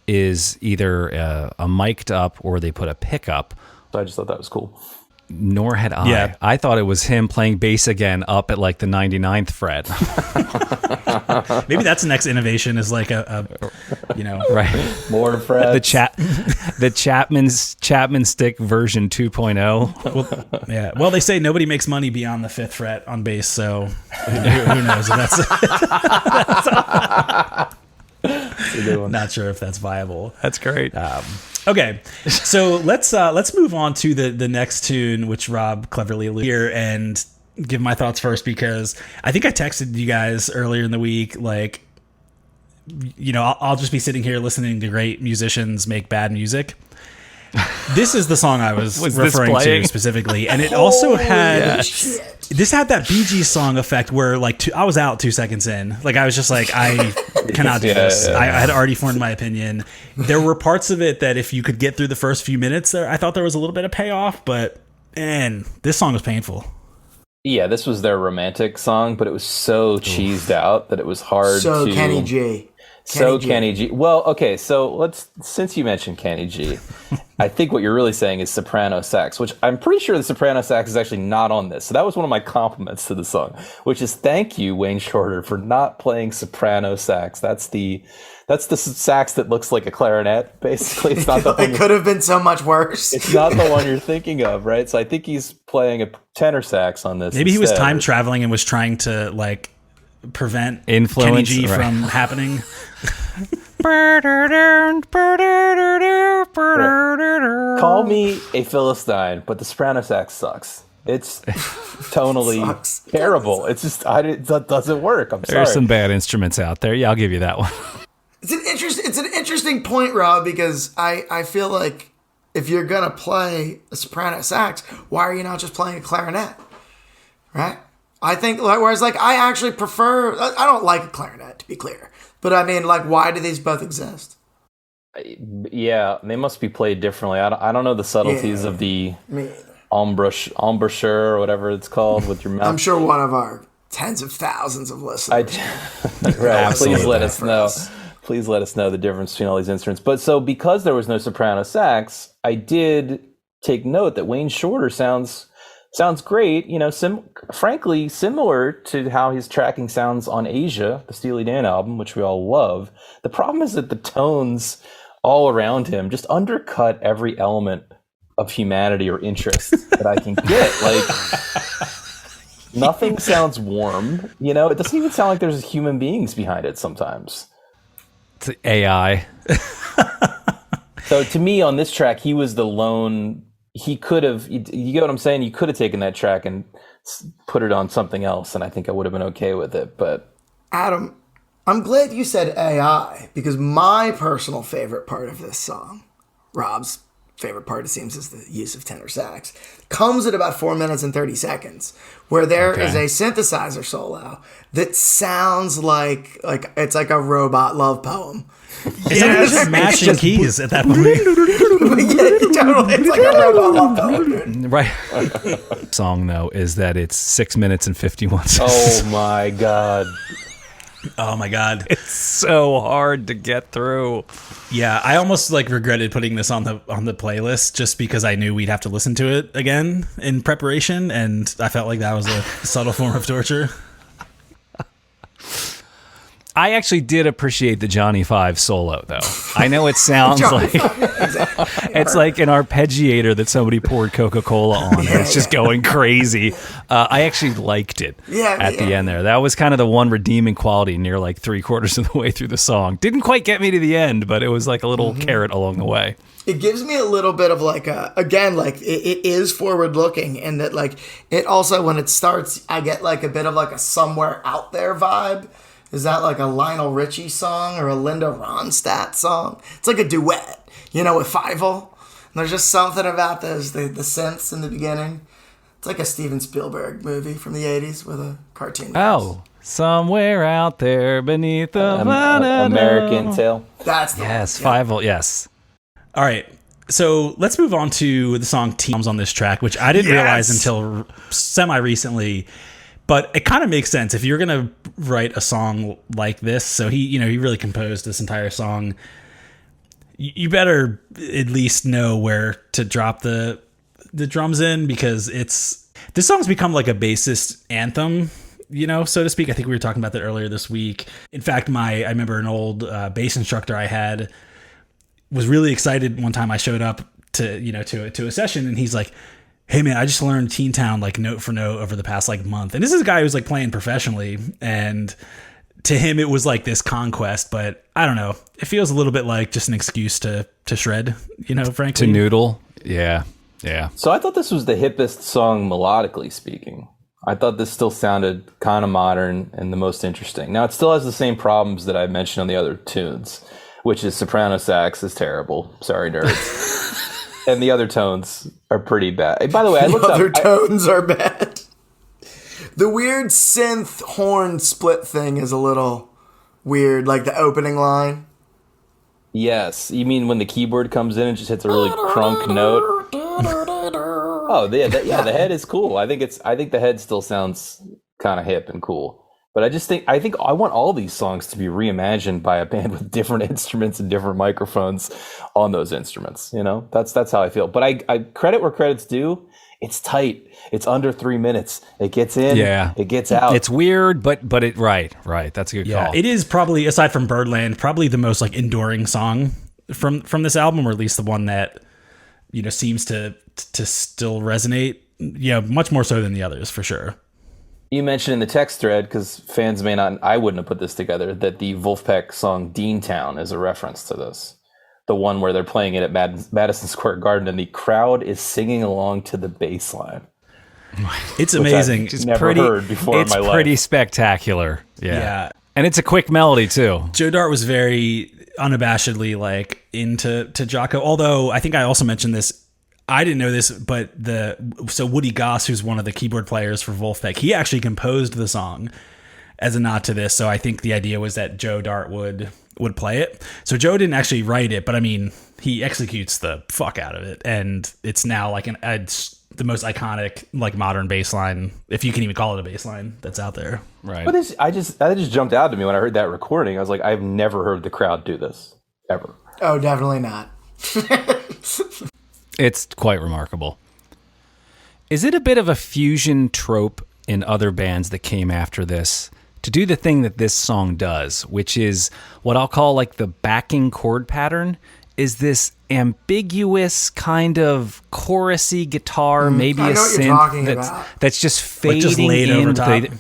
is either a mic'd up or they put a pickup. So I just thought that was cool. Nor had I. Yeah. I thought it was him playing bass again up at like the 99th fret. Maybe that's the next innovation, is like a Right. More frets. The Chapman stick version 2.0. Yeah. Well, they say nobody makes money beyond the 5th fret on bass, so who knows if that's not sure if that's viable. That's great. Okay, so let's move on to the next tune, which Rob cleverly alluded here, and give my thoughts first, because I think I texted you guys earlier in the week, like, I'll just be sitting here listening to great musicians make bad music. This is the song I was referring to specifically, and it also had this had that Bee Gees song effect where like I was out 2 seconds in, like I was just like, I cannot do this. I had already formed my opinion. There were parts of it that if you could get through the first few minutes there, I thought there was a little bit of payoff, but man, this song was painful. Yeah, this was their romantic song, but it was so cheesed out that it was hard So to... Kenny G. Kenny G. Well, okay, so since you mentioned Kenny G, I think what you're really saying is soprano sax, which I'm pretty sure the soprano sax is actually not on this. So that was one of my compliments to the song, which is thank you, Wayne Shorter, for not playing soprano sax. That's the sax that looks like a clarinet, basically. It's not the one. It could have been so much worse. It's not the one you're thinking of, right? So I think he's playing a tenor sax on this. Maybe he was time traveling and was trying to like prevent Influence, Kenny G right, from happening. Call me a Philistine, but the soprano sax sucks. It's tonally terrible. It's just it doesn't work. I'm sorry. There's some bad instruments out there. Yeah, I'll give you that one. It's an interesting point, Rob, because I feel like if you're gonna play a soprano sax, why are you not just playing a clarinet? Right? I think, whereas like I actually prefer, I don't like a clarinet, to be clear, but I mean, like, why do these both exist? Yeah, they must be played differently. I don't know the subtleties of the embouchure or whatever it's called with your mouth. I'm sure one of our tens of thousands of listeners. Right, please let us know. Please let us know the difference between all these instruments. But so because there was no soprano sax, I did take note that Wayne Shorter sounds great, frankly, similar to how his tracking sounds on Asia, the Steely Dan album, which we all love. The problem is that the tones all around him just undercut every element of humanity or interest that I can get. Like, nothing sounds warm, it doesn't even sound like there's human beings behind it sometimes. It's AI. So to me, on this track, he was the lone... He could have, you get what I'm saying? You could have taken that track and put it on something else, and I think I would have been okay with it. But Adam, I'm glad you said AI, because my personal favorite part of this song, Rob's favorite part, it seems, is the use of tenor sax, comes at about 4 minutes and 30 seconds, where there is a synthesizer solo that sounds like it's like a robot love poem. It's just matching keys at that point. Totally. It's like a robot love poem. Right. Song though is that it's 6 minutes and 51 seconds. oh my god, Oh my God. It's so hard to get through. Yeah, I almost like regretted putting this on the playlist just because I knew we'd have to listen to it again in preparation, and I felt like that was a subtle form of torture. I actually did appreciate the Johnny Five solo, though. I know it sounds like it's like an arpeggiator that somebody poured Coca-Cola on, and it's just going crazy. I actually liked it at the end there. That was kind of the one redeeming quality near like 3/4 of the way through the song. Didn't quite get me to the end, but it was like a little carrot along the way. It gives me a little bit of like it is forward looking, and that like it also, when it starts, I get like a bit of like a somewhere out there vibe. Is that like a Lionel Richie song or a Linda Ronstadt song? It's like a duet, with Fievel. And there's just something about the synths in the beginning. It's like a Steven Spielberg movie from the 80s with a cartoon. Oh, somewhere out there beneath the American Tail. That's the yes, one. Fievel, yes. All right. So let's move on to the song Teams on this track, which I didn't realize until semi-recently. But it kind of makes sense if you're going to write a song like this. So he really composed this entire song. You better at least know where to drop the drums in, because this song's become like a bassist anthem, so to speak. I think we were talking about that earlier this week. In fact, I remember an old bass instructor I had was really excited one time I showed up to a session, and he's like, "Hey man, I just learned Teen Town like note for note over the past like month." And this is a guy who's like playing professionally, and to him it was like this conquest, but I don't know. It feels a little bit like just an excuse to shred, frankly. To noodle. Yeah. Yeah. So I thought this was the hippest song melodically speaking. I thought this still sounded kind of modern and the most interesting. Now it still has the same problems that I mentioned on the other tunes, which is soprano sax is terrible. Sorry, nerds. And the other tones are pretty bad. By the way, I looked up. The other tones are bad. The weird synth horn split thing is a little weird, like the opening line. Yes, you mean when the keyboard comes in and just hits a really crunk note? Oh, the head is cool. I think the head still sounds kind of hip and cool. But I think I want all these songs to be reimagined by a band with different instruments and different microphones on those instruments. That's how I feel. But I credit where credit's due. It's tight. It's under 3 minutes. It gets in. Yeah. It gets out. It's weird, but it right. That's a good call. It is probably, aside from Birdland, probably the most like enduring song from this album, or at least the one that seems to still resonate. Much more so than the others for sure. You mentioned in the text thread, because fans may not, I wouldn't have put this together, that the Wolfpack song Dean Town is a reference to this. The one where they're playing it at Madison Square Garden and the crowd is singing along to the bass line. It's amazing. I've never heard before in my life. It's pretty spectacular. Yeah. And it's a quick melody too. Joe Dart was very unabashedly like into Jocko, although I think I also mentioned this. I didn't know this, but Woody Goss, who's one of the keyboard players for Wolfpack, he actually composed the song as a nod to this. So I think the idea was that Joe Dart would play it. So Joe didn't actually write it, but I mean, he executes the fuck out of it, and it's now like the most iconic like modern bass line, if you can even call it a bass line, that's out there. Right. But that just jumped out to me when I heard that recording. I was like, I've never heard the crowd do this ever. Oh, definitely not. It's quite remarkable. Is it a bit of a fusion trope in other bands that came after this to do the thing that this song does, which is what I'll call like the backing chord pattern? Is this ambiguous kind of chorusy guitar, maybe a synth that's just fading just laid in over top.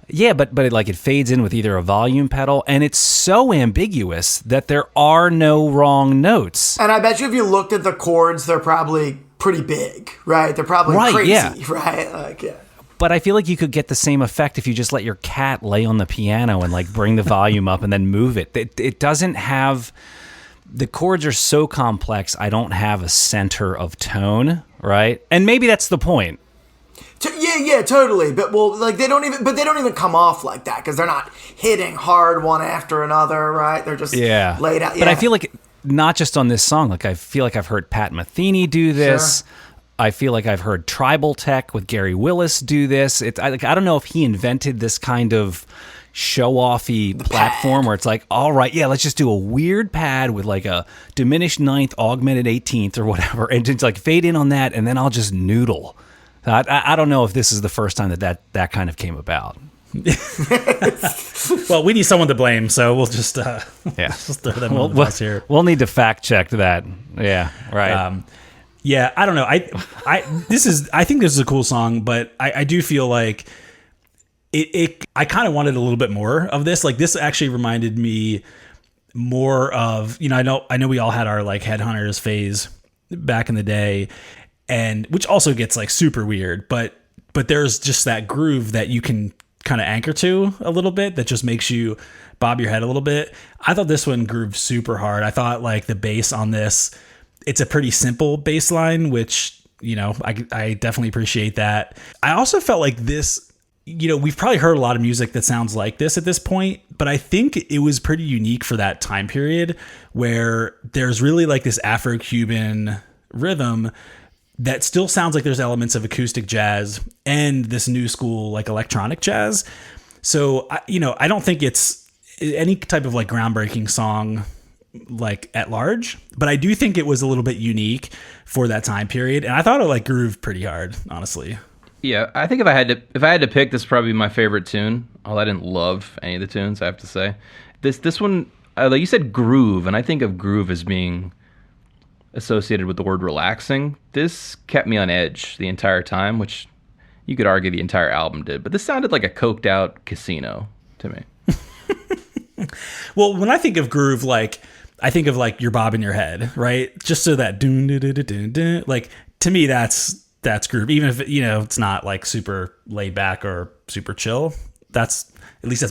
Yeah, but it fades in with either a volume pedal, and it's so ambiguous that there are no wrong notes. And I bet you if you looked at the chords, they're probably pretty big, right? They're probably crazy, right? Like, yeah. But I feel like you could get the same effect if you just let your cat lay on the piano and like bring the volume up and then move it. It doesn't have... The chords are so complex, I don't have a center of tone, right? And maybe that's the point. Yeah, totally. But they don't even come off like that because they're not hitting hard one after another, right? They're just laid out. Yeah. But I feel like not just on this song. Like I feel like I've heard Pat Metheny do this. Sure. I feel like I've heard Tribal Tech with Gary Willis do this. I don't know if he invented this kind of show-offy platform where it's like, all right, yeah, let's just do a weird pad with like a diminished ninth, augmented 18th or whatever, and just like fade in on that, and then I'll just noodle. I don't know if this is the first time that kind of came about. Well, we need someone to blame, so we'll just just throw them on the bus here. We'll need to fact check that. Yeah, right. Yeah, I don't know. I think this is a cool song, but I do feel like I kind of wanted a little bit more of this. Like, this actually reminded me more of, I know we all had our like Headhunters phase back in the day, and which also gets like super weird, but there's just that groove that you can kind of anchor to a little bit that just makes you bob your head a little bit. I thought this one grooved super hard. I thought like the bass on this, it's a pretty simple bass line, which, I definitely appreciate that. I also felt like this, we've probably heard a lot of music that sounds like this at this point, but I think it was pretty unique for that time period where there's really like this Afro-Cuban rhythm that still sounds like there's elements of acoustic jazz and this new school like electronic jazz. So, I don't think it's any type of like groundbreaking song like at large, but I do think it was a little bit unique for that time period, and I thought it like grooved pretty hard, honestly. Yeah, I think if I had to pick, this is probably my favorite tune. Although I didn't love any of the tunes, I have to say. This one, like you said, groove, and I think of groove as being associated with the word relaxing. This kept me on edge the entire time, which you could argue the entire album did, but this sounded like a coked out casino to me. Well, when I think of groove, like I think of like you're bobbing your head, right? Just so that dun, dun, dun, dun, dun, like to me that's groove, even if it's not like super laid back or super chill. That's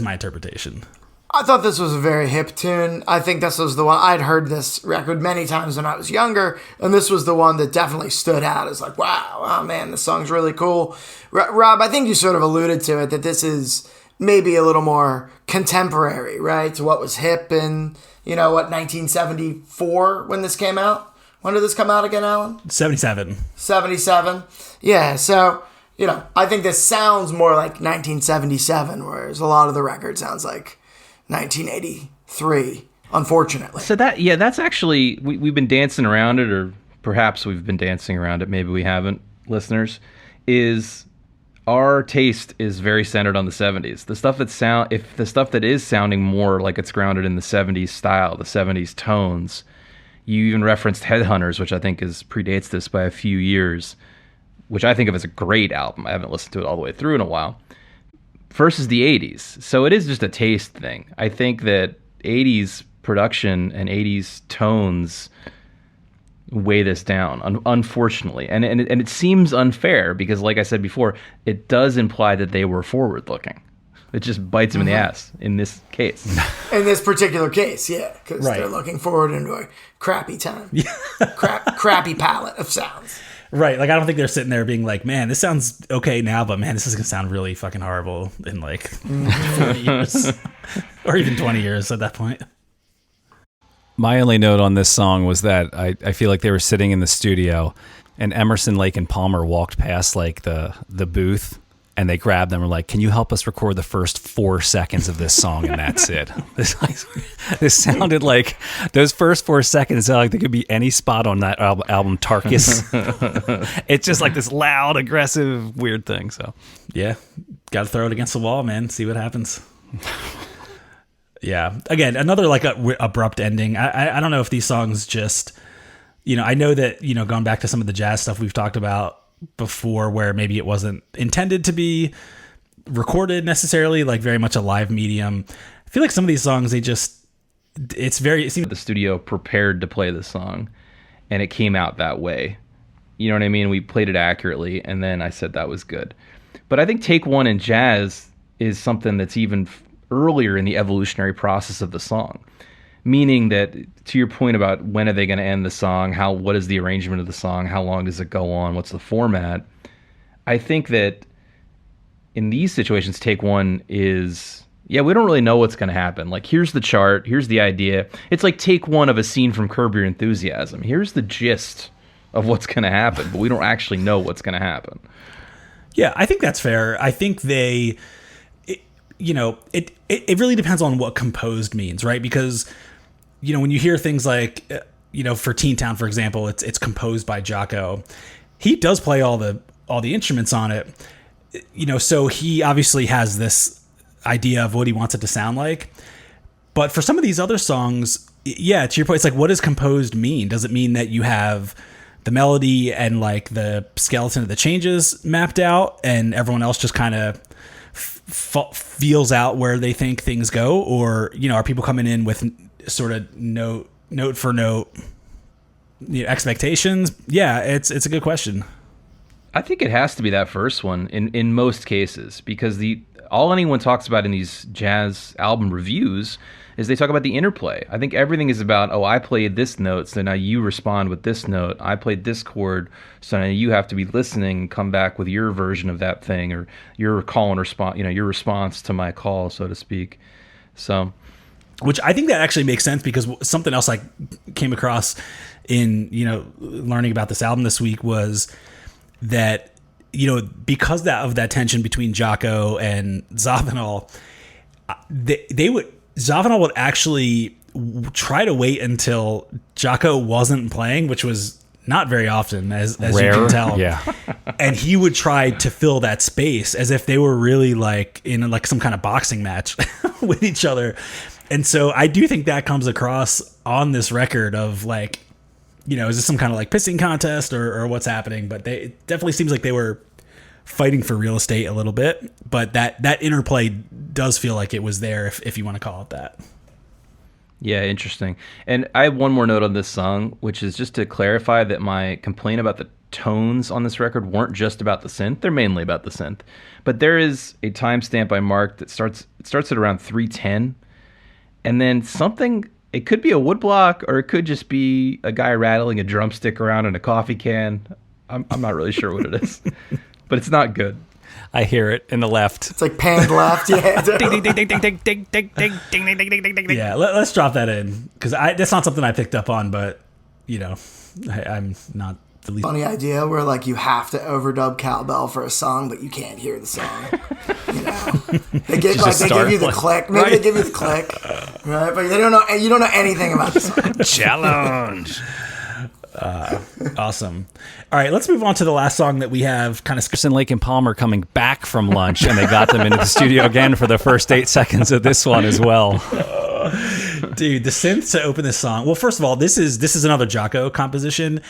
my interpretation. I thought this was a very hip tune. I think this was the one. I'd heard this record many times when I was younger, and this was the one that definitely stood out as like, wow, oh man, this song's really cool. Rob, I think you sort of alluded to it, that this is maybe a little more contemporary, right, to what was hip in, 1974 when this came out? When did this come out again, Alan? 77. 77? Yeah, so, I think this sounds more like 1977, whereas a lot of the record sounds like 1983, unfortunately. So that's actually, we've been dancing around it, or perhaps we've been dancing around it, maybe we haven't, listeners, is our taste is very centered on the 70s. The stuff that is sounding more like it's grounded in the 70s style, the 70s tones. You even referenced Headhunters, which I think predates this by a few years, which I think of as a great album. I haven't listened to it all the way through in a while. Versus the 80s. So it is just a taste thing. I think that 80s production and 80s tones weigh this down, unfortunately. And it seems unfair because, like I said before, it does imply that they were forward-looking. It just bites them in the ass in this case. In this particular case, yeah, because Right. they're looking forward into a crappy time. Crappy palette of sounds. Right. Like, I don't think they're sitting there being like, man, this sounds okay now, but man, this is going to sound really fucking horrible in like 40 years or even 20 years at that point. My only note on this song was that I feel like they were sitting in the studio and Emerson, Lake, and Palmer walked past like the booth and they grabbed them and were like, can you help us record the first 4 seconds of this song? And that's it. This sounded like, those first 4 seconds sounded like there could be any spot on that album, Tarkus. It's just like this loud, aggressive, weird thing. So Yeah. Got to throw it against the wall, man. See what happens. Yeah. Again, another like abrupt ending. I don't know if these songs just, I know that, going back to some of the jazz stuff we've talked about before where maybe it wasn't intended to be recorded necessarily, like very much a live medium. I feel like some of these songs, it seems The studio prepared to play this song, and it came out that way. You know what I mean? We played it accurately, and then I said that was good. But I think take one in jazz is something that's even earlier in the evolutionary process of the song. Meaning that, to your point about when are they going to end the song, what is the arrangement of the song, how long does it go on, what's the format, I think that in these situations, take one is, we don't really know what's going to happen. Like, here's the chart, here's the idea. It's like take one of a scene from Curb Your Enthusiasm. Here's the gist of what's going to happen, but we don't actually know what's going to happen. Yeah, I think that's fair. I think it really depends on what composed means, right? Because, when you hear things like, for Teen Town, for example, it's composed by Jocko. He does play all the instruments on it, so he obviously has this idea of what he wants it to sound like. But for some of these other songs, yeah, to your point, it's like, what does composed mean? Does it mean that you have the melody and like the skeleton of the changes mapped out and everyone else just kind of feels out where they think things go? Or, are people coming in with sort of note for note expectations? Yeah, it's a good question. I think it has to be that first one in most cases, because all anyone talks about in these jazz album reviews is they talk about the interplay. I think everything is about, I played this note, so now you respond with this note. I played this chord, so now you have to be listening and come back with your version of that thing, or your call and response, your response to my call, so to speak. So, which I think that actually makes sense, because something else I came across in, learning about this album this week was that, because of that tension between Jocko and Zawinul, Zawinul would actually try to wait until Jocko wasn't playing, which was not very often, as you can tell. Yeah. And he would try to fill that space as if they were really like in like some kind of boxing match with each other. And so I do think that comes across on this record of like, is this some kind of like pissing contest or what's happening? But it definitely seems like they were fighting for real estate a little bit, but that interplay does feel like it was there, if you want to call it that. Yeah, interesting. And I have one more note on this song, which is just to clarify that my complaint about the tones on this record weren't just about the synth. They're mainly about the synth. But there is a timestamp I marked that starts at around 3:10, and then something. It could be a woodblock, or it could just be a guy rattling a drumstick around in a coffee can. I'm not really sure what it is, but it's not good. I hear it in the left. It's like panned left. Yeah. Ding, ding, ding, ding, ding, ding, ding, ding, ding, ding, ding, ding, ding, ding. Yeah, let's drop that in, because that's not something I picked up on, but I'm not the least. Funny idea where like you have to overdub cowbell for a song, but you can't hear the song. They give you the click. Maybe they give you the click, right? But they don't know. You don't know anything about the song. Challenge. Awesome. All right, let's move on to the last song that we have. Kind of Anderson, Lake and Palmer coming back from lunch, and they got them into the studio again for the first 8 seconds of this one as well. Dude, the synth to open this song. Well, first of all, this is another Jocko composition.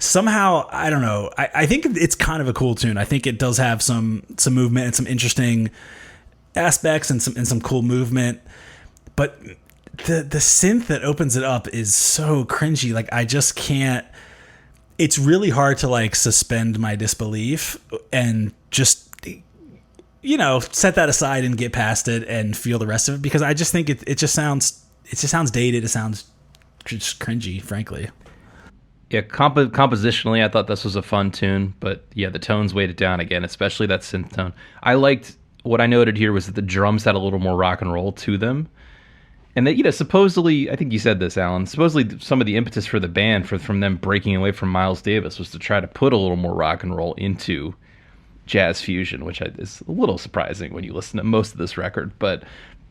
Somehow, I don't know. I think it's kind of a cool tune. I think it does have some movement and some interesting aspects and some cool movement. But the synth that opens it up is so cringy. Like, I just can't. It's really hard to like suspend my disbelief and just set that aside and get past it and feel the rest of it, because I just think it just sounds dated. It sounds just cringy, frankly. Yeah, compositionally, I thought this was a fun tune, but yeah, the tones weighed it down again, especially that synth tone. I liked what I noted here was that the drums had a little more rock and roll to them. And that, supposedly, I think you said this, Alan, supposedly some of the impetus for the band from them breaking away from Miles Davis was to try to put a little more rock and roll into jazz fusion, which is a little surprising when you listen to most of this record. But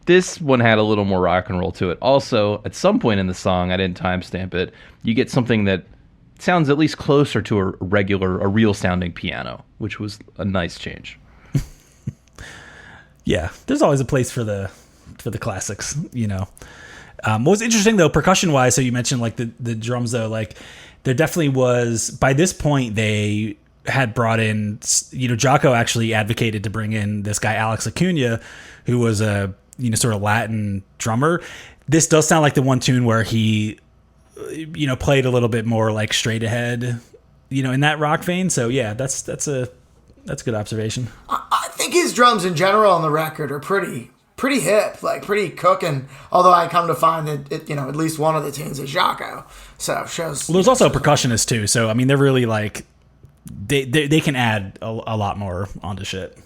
this one had a little more rock and roll to it. Also, at some point in the song, I didn't timestamp it, you get something that sounds at least closer to a real sounding piano, which was a nice change. Yeah, there's always a place for the classics, What was interesting though, percussion wise, so you mentioned like the drums though, like there definitely was, by this point they had brought in, Jocko actually advocated to bring in this guy Alex Acuna, who was a sort of Latin drummer. This does sound like the one tune where he played a little bit more like straight ahead, in that rock vein. So yeah, that's a good observation. I think his drums in general on the record are pretty hip, like pretty cooking. Although I come to find that at least one of the tunes is Jocko, so shows. Well, there's also a percussionist too, so I mean they're really like they can add a lot more onto shit.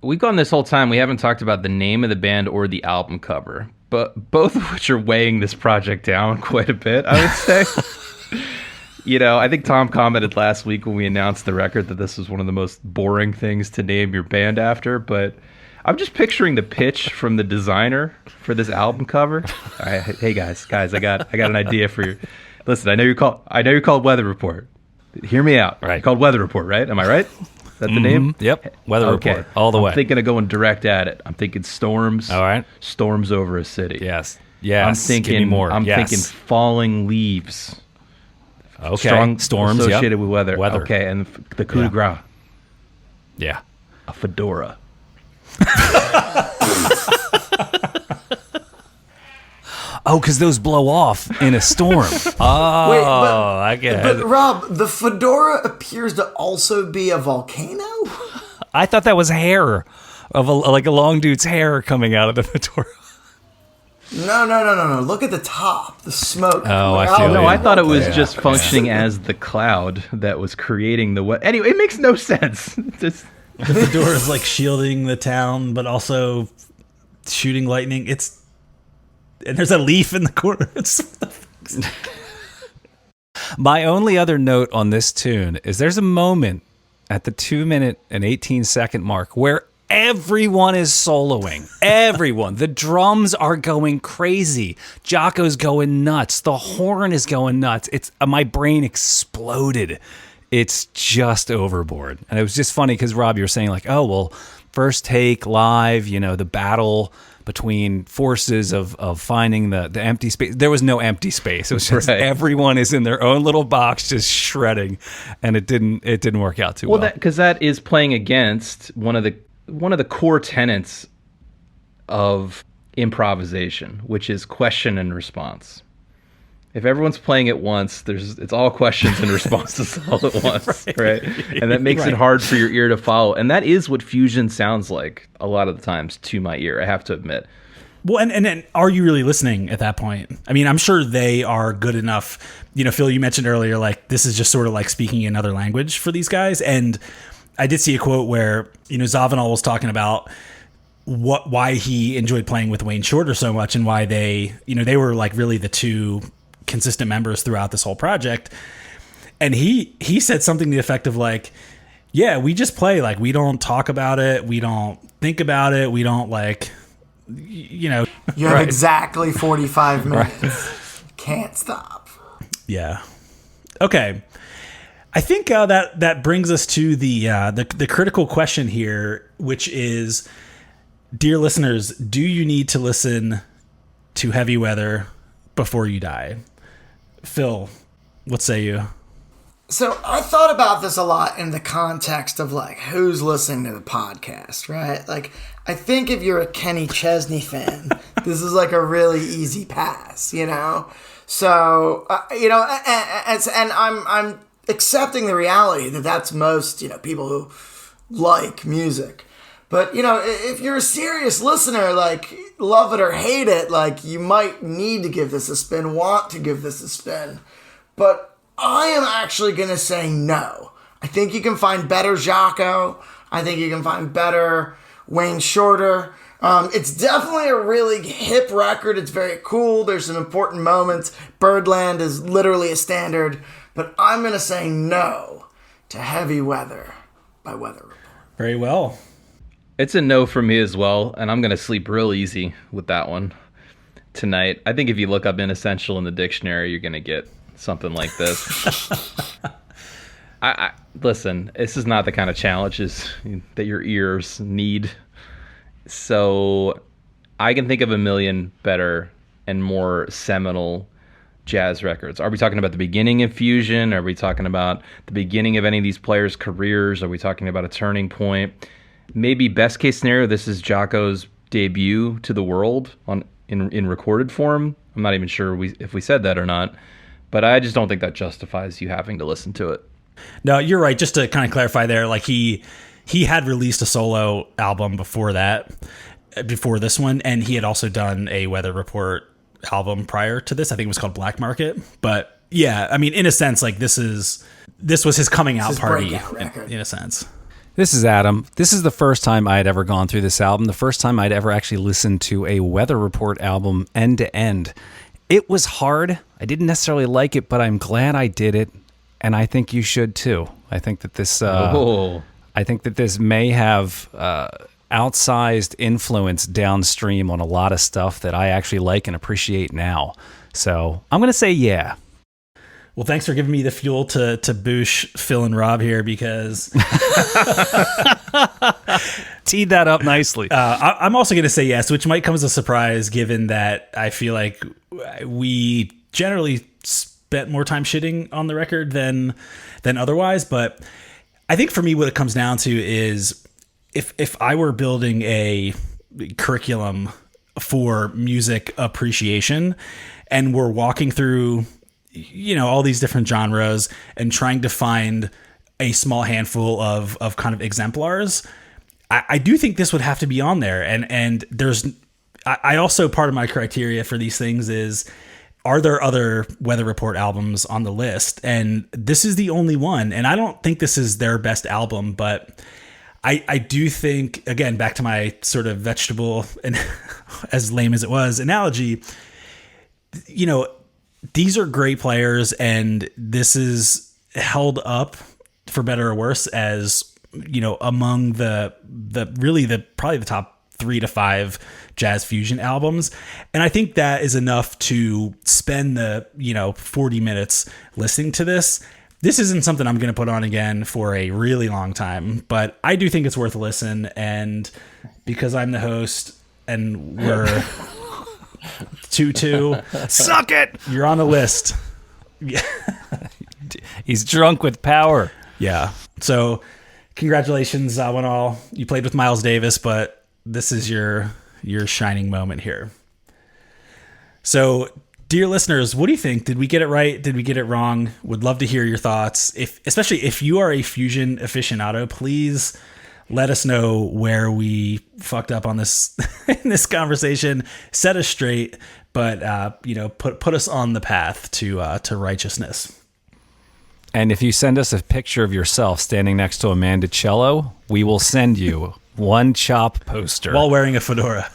We've gone this whole time. We haven't talked about the name of the band or the album cover, but both of which are weighing this project down quite a bit, I would say. I think Tom commented last week when we announced the record that this was one of the most boring things to name your band after, but I'm just picturing the pitch from the designer for this album cover. All right, hey guys, I got an idea for you. Listen, I know you're called Weather Report. Hear me out. Right. You're called Weather Report, right? Am I right? Is that the name? Yep. Weather report all the way. I'm thinking of going direct at it. I'm thinking storms. All right. Storms over a city. Yes. I'm thinking Give me more. I'm thinking falling leaves. Okay. Strong Storms associated with weather. Weather. Okay, and the coup de grace. Yeah. A fedora. Oh, because those blow off in a storm. Oh, Wait, but, I get but it. Rob, the fedora appears to also be a volcano? I thought that was hair of a long dude's hair coming out of the fedora. No. Look at the top, the smoke. Oh, I feel No, you. I thought it was just functioning as the cloud that was creating the weather. Anyway, it makes no sense. Just The fedora is like shielding the town, but also shooting lightning. And there's a leaf in the corner. My only other note on this tune is there's a moment at the 2-minute and 18-second mark where everyone is soloing. Everyone. The drums are going crazy. Jocko's going nuts. The horn is going nuts. It's my brain exploded. It's just overboard. And it was just funny because, Rob, you were saying like, oh, well, first take live, the battle between forces of finding the empty space. There was no empty space. It was just everyone is in their own little box just shredding, and it didn't work out too well. Well, because that is playing against one of the core tenets of improvisation, which is question and response. If everyone's playing at once, it's all questions and responses all at once, right? And that makes it hard for your ear to follow. And that is what fusion sounds like a lot of the times to my ear, I have to admit. Well, and are you really listening at that point? I mean, I'm sure they are good enough. Phil, you mentioned earlier, like, this is just sort of like speaking another language for these guys. And I did see a quote where, Zavanel was talking about why he enjoyed playing with Wayne Shorter so much and why they were like really the two consistent members throughout this whole project. And he said something to the effect of like, yeah, we just play, like, we don't talk about it, we don't think about it, we don't like, You have exactly 45 minutes. Can't stop. Yeah. Okay. I think that brings us to the critical question here, which is, dear listeners, do you need to listen to Heavy Weather before you die? Phil, what say you? So I thought about this a lot in the context of like who's listening to the podcast, right? Like, I think if you're a Kenny Chesney fan, this is like a really easy pass, So and I'm accepting the reality that that's most people who like music. But if you're a serious listener, like, love it or hate it, like, you might need to give this a spin, want to give this a spin. But I am actually going to say no. I think you can find better Jocko. I think you can find better Wayne Shorter. It's definitely a really hip record. It's very cool. There's some important moments. Birdland is literally a standard. But I'm going to say no to Heavy Weather by Weather Report. Very well. It's a no for me as well, and I'm going to sleep real easy with that one tonight. I think if you look up inessential in the dictionary, you're going to get something like this. I listen, this is not the kind of challenges that your ears need. So I can think of a million better and more seminal jazz records. Are we talking about the beginning of fusion? Are we talking about the beginning of any of these players' careers? Are we talking about a turning point? Maybe best case scenario, this is Jocko's debut to the world in recorded form. I'm not even sure if we said that or not, but I just don't think that justifies you having to listen to it. No, you're right. Just to kind of clarify there, like he had released a solo album before this one, and he had also done a Weather Report album prior to this. I think it was called Black Market. But yeah, I mean, in a sense, like this was his coming out party in a sense. This is Adam. This is the first time I had ever gone through this album, the first time I'd ever actually listened to a Weather Report album end to end. It was hard. I didn't necessarily like it, but I'm glad I did it, and I think you should too. I think that this may have outsized influence downstream on a lot of stuff that I actually like and appreciate now. So I'm going to say yeah. Well, thanks for giving me the fuel to boosh Phil and Rob here, because Teed that up nicely. I'm also going to say yes, which might come as a surprise given that I feel like we generally spent more time shitting on the record than otherwise. But I think for me, what it comes down to is if I were building a curriculum for music appreciation and we're walking through, all these different genres and trying to find a small handful of kind of exemplars, I do think this would have to be on there. And I also, part of my criteria for these things is, are there other Weather Report albums on the list? And this is the only one. And I don't think this is their best album, but I do think, again, back to my sort of vegetable and as lame as it was analogy, these are great players, and this is held up, for better or worse, as among the probably the top 3 to 5 jazz fusion albums. And I think that is enough to spend the 40 minutes listening to this. This isn't something I'm going to put on again for a really long time, but I do think it's worth a listen. And because I'm the host and we're 2-2. Suck it! You're on the list. Yeah. He's drunk with power. Yeah. So congratulations, one all. You played with Miles Davis, but this is your shining moment here. So, dear listeners, what do you think? Did we get it right? Did we get it wrong? Would love to hear your thoughts. Especially if you are a fusion aficionado, please let us know where we fucked up on this in this conversation. Set us straight, but put us on the path to righteousness. And if you send us a picture of yourself standing next to Amanda Cello, we will send you one chop poster while wearing a fedora.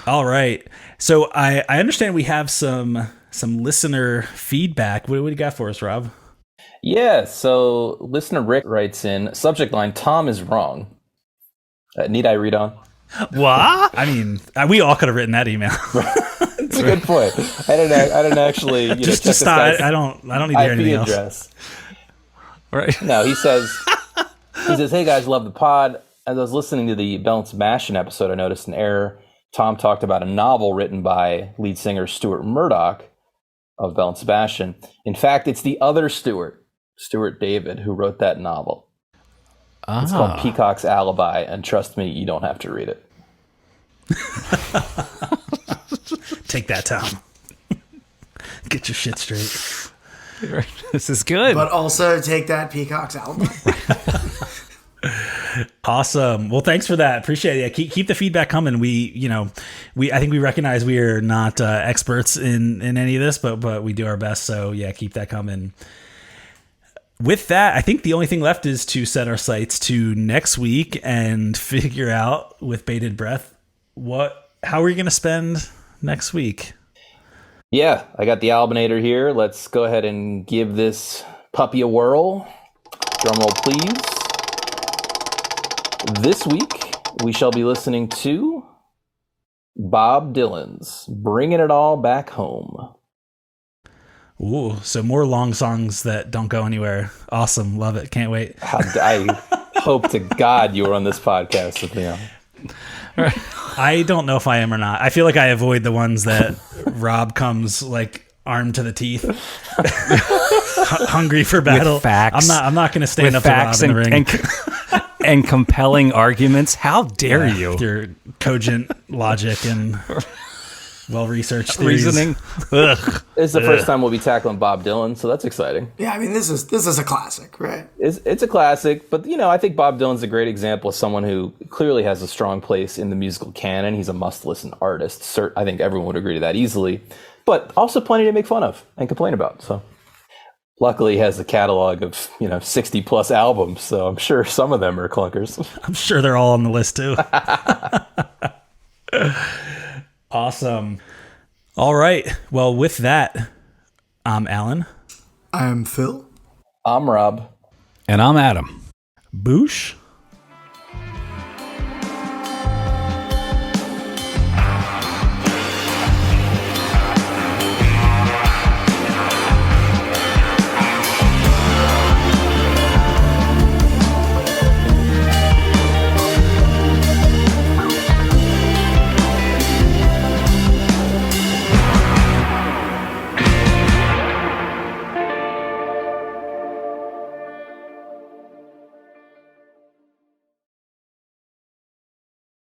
All right. So I understand we have some listener feedback. What do you got for us, Rob? Yeah, so listener Rick writes in, subject line, Tom is wrong. Need I read on? What? I mean, we all could have written that email. It's a good point. I didn't actually just to stop. I don't need to hear anything else. Address. Right. No, he says, hey guys, love the pod. As I was listening to the Bell and Sebastian episode, I noticed an error. Tom talked about a novel written by lead singer Stuart Murdoch of Bell and Sebastian. In fact, it's the other Stuart David, who wrote that novel. It's called Peacock's Alibi, and trust me, you don't have to read it. Take that, Tom. Get your shit straight. This is good. But also take that, Peacock's Alibi. Awesome. Well, thanks for that. Appreciate it. Yeah, keep the feedback coming. I think we recognize we are not experts in any of this, but we do our best. So yeah, keep that coming. With that, I think the only thing left is to set our sights to next week and figure out with bated breath how are we going to spend next week? Yeah, I got the Albinator here. Let's go ahead and give this puppy a whirl. Drum roll, please. This week, we shall be listening to Bob Dylan's Bringing It All Back Home. Ooh, so more long songs that don't go anywhere. Awesome. Love it. Can't wait. I hope to God you were on this podcast with me on. I don't know if I am or not. I feel like I avoid the ones that Rob comes like armed to the teeth, hungry for battle. With facts. I'm not going to stand up to Rob in the ring. And compelling arguments. How dare you? With your cogent logic and well-researched theories. Reasoning. This is the first time we'll be tackling Bob Dylan, so that's exciting. Yeah, I mean, this is a classic, right? It's a classic, but I think Bob Dylan's a great example of someone who clearly has a strong place in the musical canon. He's a must-listen artist. I think everyone would agree to that easily, but also plenty to make fun of and complain about. So luckily he has a catalog of 60 plus albums, so I'm sure some of them are clunkers. I'm sure they're all on the list too. Awesome. All right. Well, with that, I'm Alan. I'm Phil. I'm Rob. And I'm Adam. Boosh?